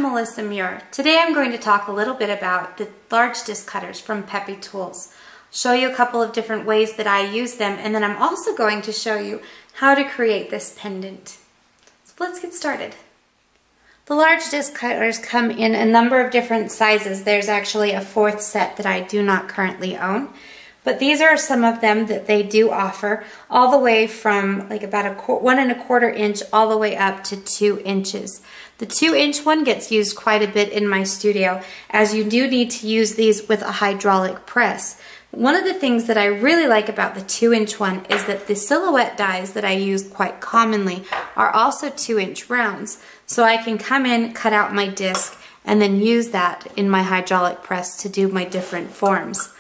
Melissa Muir. Today I'm going to talk a little bit about the large disc cutters from Pepetools. Show you a couple of different ways that I use them, and then I'm also going to show you how to create this pendant. So let's get started. The large disc cutters come in a number of different sizes. There's actually a fourth set that I do not currently own. But these are some of them that they do offer, all the way from like about 1 1/4 inch all the way up to 2 inches. The 2-inch one gets used quite a bit in my studio, as you do need to use these with a hydraulic press. One of the things that I really like about the 2-inch one is that the silhouette dies that I use quite commonly are also 2-inch rounds. So I can come in, cut out my disc, and then use that in my hydraulic press to do my different forms.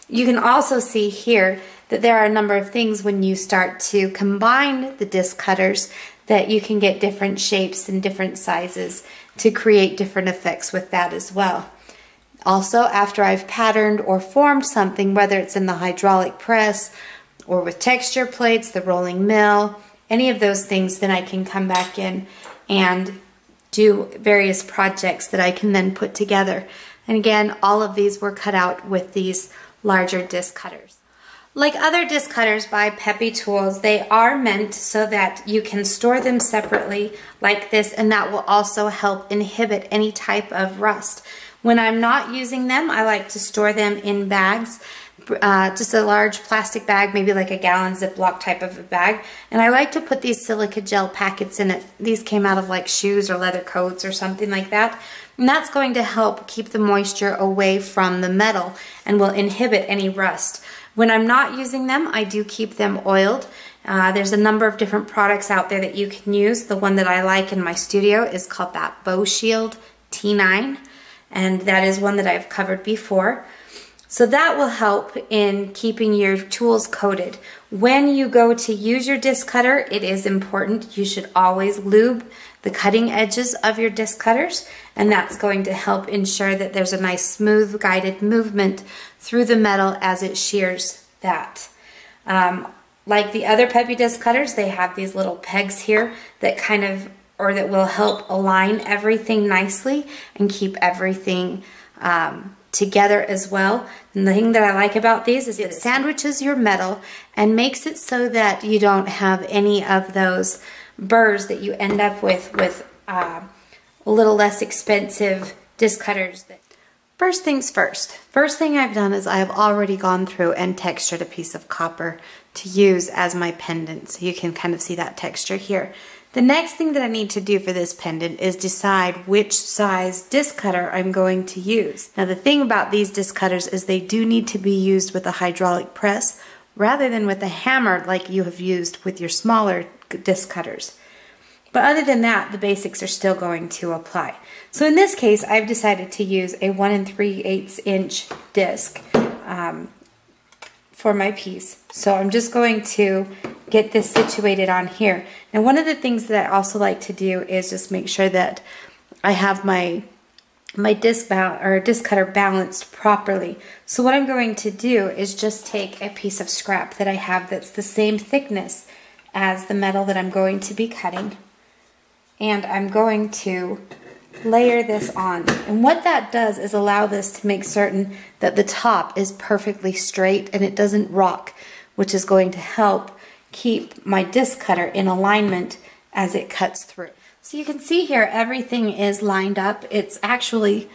You can also see here that there are a number of things when you start to combine the disc cutters that you can get different shapes and different sizes to create different effects with that as well. Also, after I've patterned or formed something, whether it's in the hydraulic press or with texture plates, the rolling mill, any of those things, then I can come back in and do various projects that I can then put together. And again, all of these were cut out with these larger disc cutters. Like other disc cutters by Pepetools, they are meant so that you can store them separately like this, and that will also help inhibit any type of rust. When I'm not using them, I like to store them in bags, just a large plastic bag, maybe like a gallon Ziploc type of a bag, and I like to put these silica gel packets in it. These came out of like shoes or leather coats or something like that. And that's going to help keep the moisture away from the metal and will inhibit any rust. When I'm not using them, I do keep them oiled. There's a number of different products out there that you can use. The one that I like in my studio is called that Bow Shield T9, and that is one that I've covered before. So that will help in keeping your tools coated. When you go to use your disc cutter, it is important. You should always lube the cutting edges of your disc cutters, and that's going to help ensure that there's a nice smooth guided movement through the metal as it shears that. Like the other Peppy disc cutters, they have these little pegs here that that will help align everything nicely and keep everything together as well. And the thing that I like about these is it sandwiches your metal and makes it so that you don't have any of those burrs that you end up with a little less expensive disc cutters. First things first. First thing I've done is I have already gone through and textured a piece of copper to use as my pendant. So you can kind of see that texture here. The next thing that I need to do for this pendant is decide which size disc cutter I'm going to use. Now the thing about these disc cutters is they do need to be used with a hydraulic press rather than with a hammer like you have used with your smaller disc cutters. But other than that, the basics are still going to apply. So in this case, I've decided to use a 1 3/8 inch disc for my piece. So I'm just going to get this situated on here. Now one of the things that I also like to do is just make sure that I have my disc cutter balanced properly. So what I'm going to do is just take a piece of scrap that I have that's the same thickness as the metal that I'm going to be cutting, and I'm going to layer this on. And what that does is allow this to make certain that the top is perfectly straight and it doesn't rock, which is going to help keep my disc cutter in alignment as it cuts through. So you can see here everything is lined up. It's actually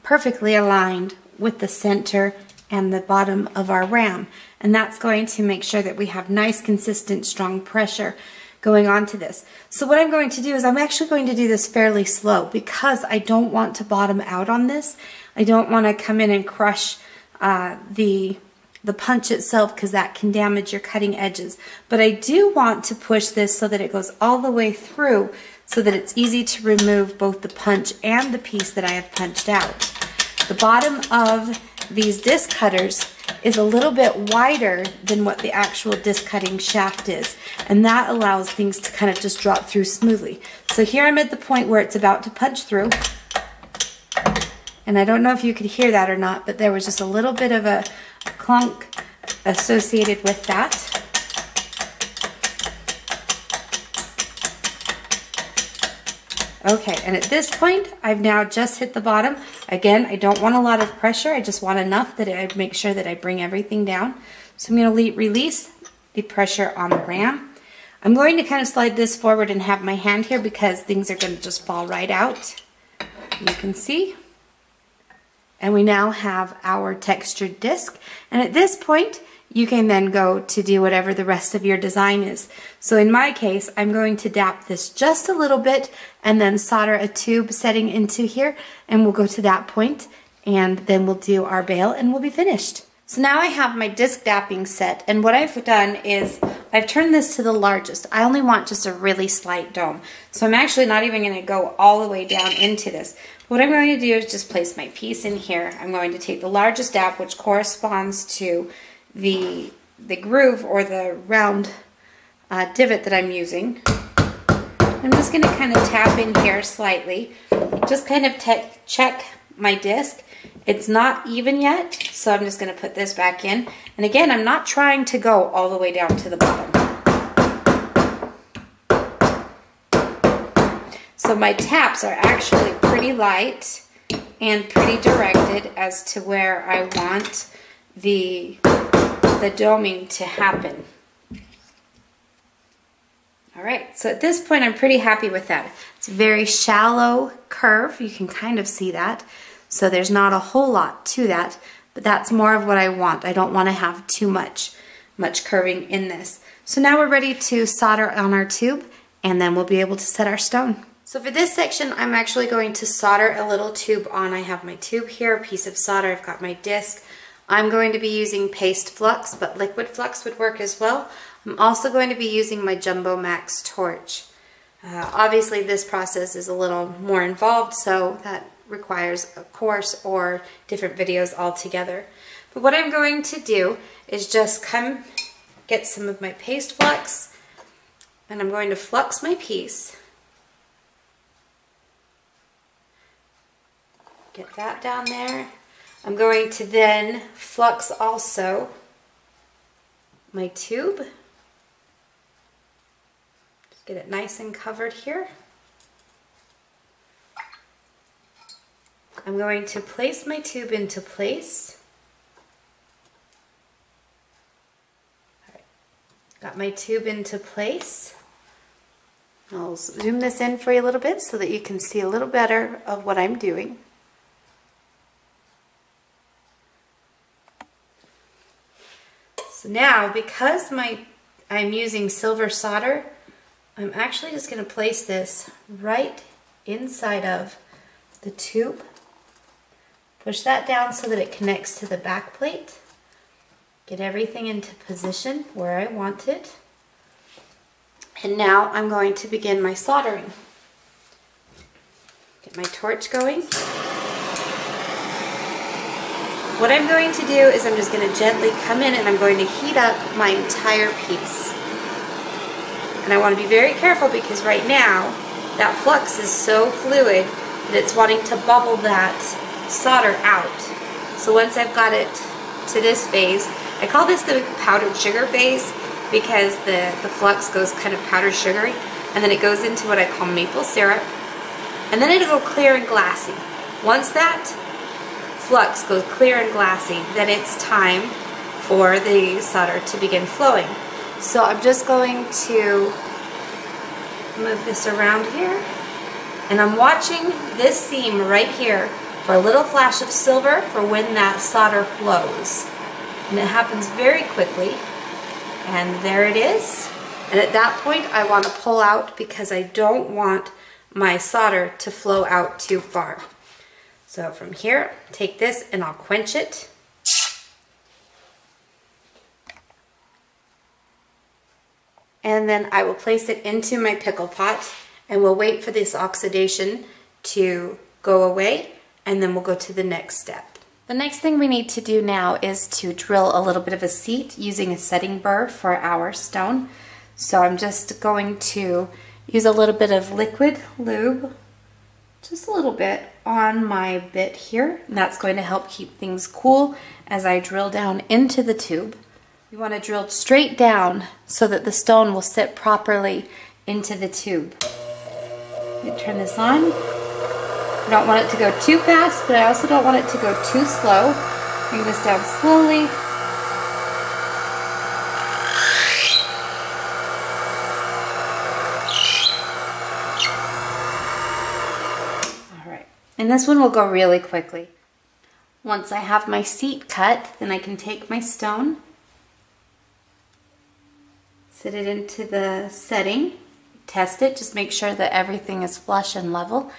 perfectly aligned with the center and the bottom of our ram, and that's going to make sure that we have nice, consistent, strong pressure going on to this. So what I'm going to do is I'm actually going to do this fairly slow because I don't want to bottom out on this. I don't want to come in and crush the punch itself, because that can damage your cutting edges. But I do want to push this so that it goes all the way through so that it's easy to remove both the punch and the piece that I have punched out. The bottom of these disc cutters is a little bit wider than what the actual disc cutting shaft is, and that allows things to kind of just drop through smoothly. So here I'm at the point where it's about to punch through, and I don't know if you could hear that or not, but there was just a little bit of a clunk associated with that. Okay, and at this point, I've now just hit the bottom. Again, I don't want a lot of pressure. I just want enough that I make sure that I bring everything down. So I'm going to release the pressure on the ram. I'm going to kind of slide this forward and have my hand here because things are going to just fall right out. You can see. And we now have our textured disc. And at this point, you can then go to do whatever the rest of your design is. So in my case, I'm going to dap this just a little bit and then solder a tube setting into here, and we'll go to that point, and then we'll do our bail and we'll be finished. So now I have my disc dapping set, and what I've done is I've turned this to the largest. I only want just a really slight dome. So I'm actually not even going to go all the way down into this. What I'm going to do is just place my piece in here. I'm going to take the largest dap, which corresponds to the groove or the round divot that I'm using. I'm just going to kind of tap in here slightly, just kind of check my disc. It's not even yet, so I'm just going to put this back in. And again, I'm not trying to go all the way down to the bottom. So my taps are actually pretty light and pretty directed as to where I want the doming to happen. All right, so at this point I'm pretty happy with that. It's a very shallow curve, you can kind of see that. So there's not a whole lot to that, but that's more of what I want. I don't want to have too much curving in this. So now we're ready to solder on our tube, and then we'll be able to set our stone. So for this section, I'm actually going to solder a little tube on. I have my tube here, a piece of solder, I've got my disc. I'm going to be using paste flux, but liquid flux would work as well. I'm also going to be using my Jumbo Max torch. Obviously this process is a little more involved, so that requires a course or different videos altogether. But what I'm going to do is just come get some of my paste flux, and I'm going to flux my piece. Get that down there. I'm going to then flux also my tube. Just get it nice and covered here. I'm going to place my tube into place. All right. Got my tube into place. I'll zoom this in for you a little bit so that you can see a little better of what I'm doing. So now, because I'm using silver solder, I'm actually just going to place this right inside of the tube. Push that down so that it connects to the back plate. Get everything into position where I want it. And now I'm going to begin my soldering. Get my torch going. What I'm going to do is I'm just going to gently come in and I'm going to heat up my entire piece. And I want to be very careful because right now that flux is so fluid that it's wanting to bubble that solder out. So once I've got it to this phase, I call this the powdered sugar phase because the flux goes kind of powdered sugary, and then it goes into what I call maple syrup, and then it'll go clear and glassy. Once that flux goes clear and glassy, then it's time for the solder to begin flowing. So I'm just going to move this around here, and I'm watching this seam right here for a little flash of silver for when that solder flows. And it happens very quickly, and there it is. And at that point I want to pull out because I don't want my solder to flow out too far. So from here, take this and I'll quench it. And then I will place it into my pickle pot, and we'll wait for this oxidation to go away, and then we'll go to the next step. The next thing we need to do now is to drill a little bit of a seat using a setting burr for our stone. So I'm just going to use a little bit of liquid lube, just a little bit, on my bit here, and that's going to help keep things cool as I drill down into the tube. You want to drill straight down so that the stone will sit properly into the tube. Turn this on. I don't want it to go too fast, but I also don't want it to go too slow. Bring this down slowly. All right, and this one will go really quickly. Once I have my seat cut, then I can take my stone, set it into the setting, test it, just make sure that everything is flush and level.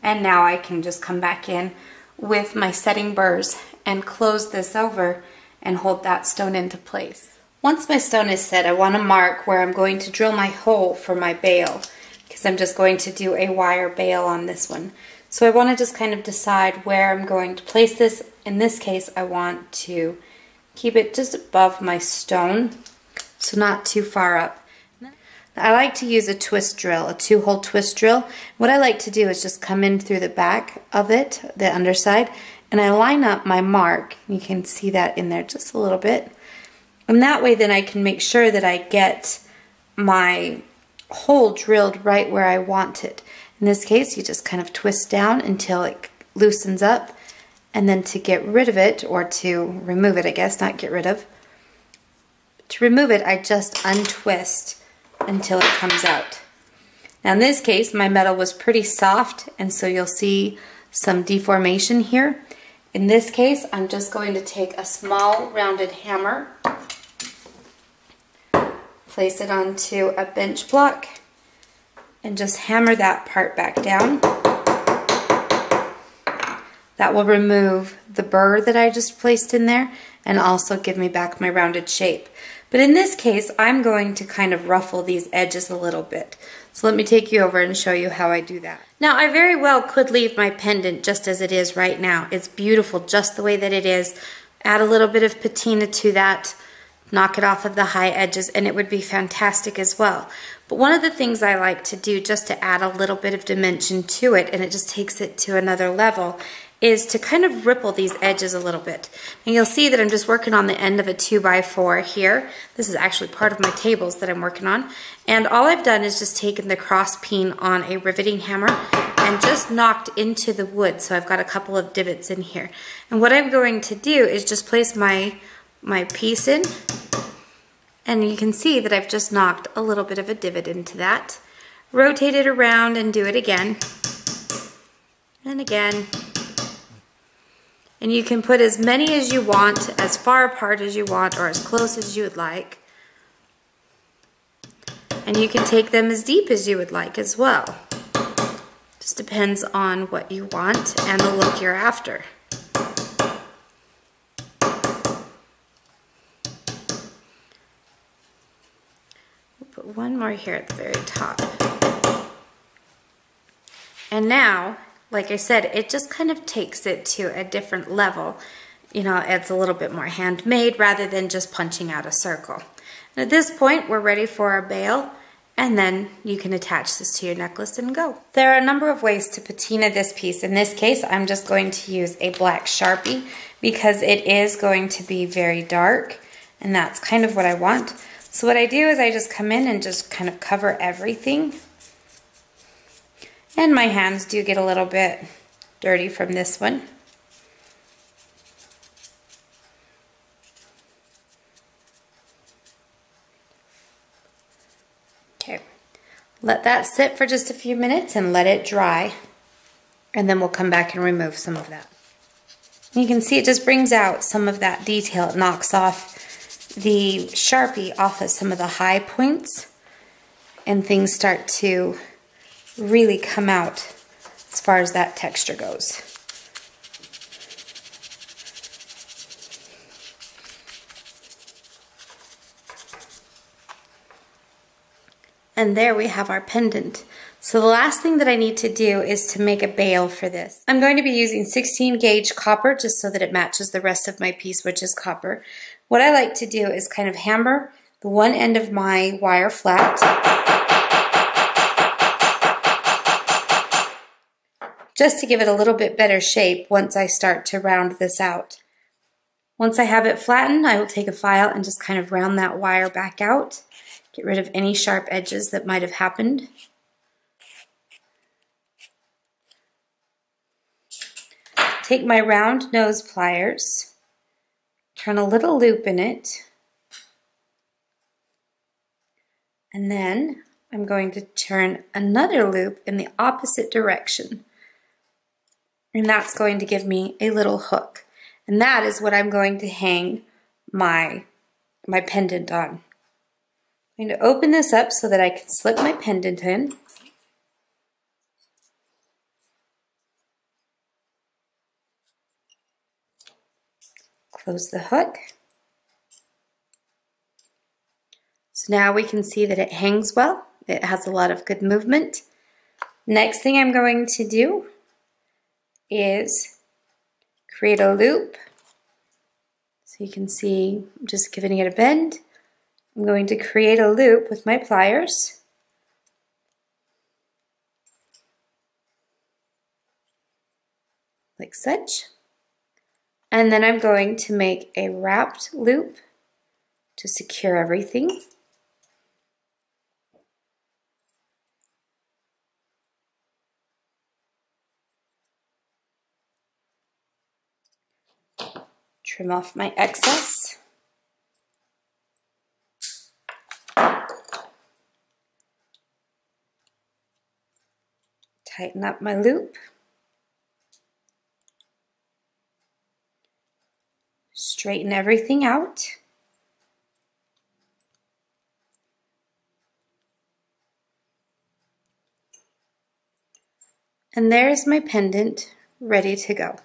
And now I can just come back in with my setting burrs and close this over and hold that stone into place. Once my stone is set, I want to mark where I'm going to drill my hole for my bail, because I'm just going to do a wire bail on this one. So I want to just kind of decide where I'm going to place this. In this case, I want to keep it just above my stone, so not too far up. I like to use a twist drill, a 2-hole twist drill. What I like to do is just come in through the back of it, the underside, and I line up my mark. You can see that in there just a little bit. And that way then I can make sure that I get my hole drilled right where I want it. In this case, you just kind of twist down until it loosens up, and then to get rid of it, or to remove it, I guess, not get rid of. To remove it, I just untwist until it comes out. Now in this case, my metal was pretty soft, and so you'll see some deformation here. In this case, I'm just going to take a small rounded hammer, place it onto a bench block, and just hammer that part back down. That will remove the burr that I just placed in there and also give me back my rounded shape. But in this case, I'm going to kind of ruffle these edges a little bit. So let me take you over and show you how I do that. Now, I very well could leave my pendant just as it is right now. It's beautiful just the way that it is. Add a little bit of patina to that, knock it off of the high edges, and it would be fantastic as well. But one of the things I like to do just to add a little bit of dimension to it, and it just takes it to another level, is to kind of ripple these edges a little bit. And you'll see that I'm just working on the end of a 2x4 here. This is actually part of my tables that I'm working on. And all I've done is just taken the cross peen on a riveting hammer and just knocked into the wood. So I've got a couple of divots in here. And what I'm going to do is just place my piece in. And you can see that I've just knocked a little bit of a divot into that. Rotate it around and do it again. And again. And you can put as many as you want, as far apart as you want, or as close as you would like. And you can take them as deep as you would like as well. Just depends on what you want and the look you're after. We'll put one more here at the very top. And now, like I said, it just kind of takes it to a different level. You know, it's a little bit more handmade rather than just punching out a circle. And at this point, we're ready for our bail, and then you can attach this to your necklace and go. There are a number of ways to patina this piece. In this case, I'm just going to use a black Sharpie because it is going to be very dark, and that's kind of what I want. So what I do is I just come in and just kind of cover everything. And my hands do get a little bit dirty from this one. Okay, let that sit for just a few minutes and let it dry. And then we'll come back and remove some of that. You can see it just brings out some of that detail. It knocks off the Sharpie off of some of the high points, and things start to really come out as far as that texture goes. And there we have our pendant. So the last thing that I need to do is to make a bail for this. I'm going to be using 16 gauge copper just so that it matches the rest of my piece, which is copper. What I like to do is kind of hammer the one end of my wire flat, just to give it a little bit better shape once I start to round this out. Once I have it flattened, I will take a file and just kind of round that wire back out, get rid of any sharp edges that might have happened. take my round nose pliers, turn a little loop in it, and then I'm going to turn another loop in the opposite direction. And that's going to give me a little hook. And that is what I'm going to hang my pendant on. I'm going to open this up so that I can slip my pendant in. Close the hook. So now we can see that it hangs well. It has a lot of good movement. Next thing I'm going to do is create a loop. So you can see I'm just giving it a bend. I'm going to create a loop with my pliers. Like such. And then I'm going to make a wrapped loop to secure everything. Trim off my excess. Tighten up my loop. Straighten everything out. And there's my pendant ready to go.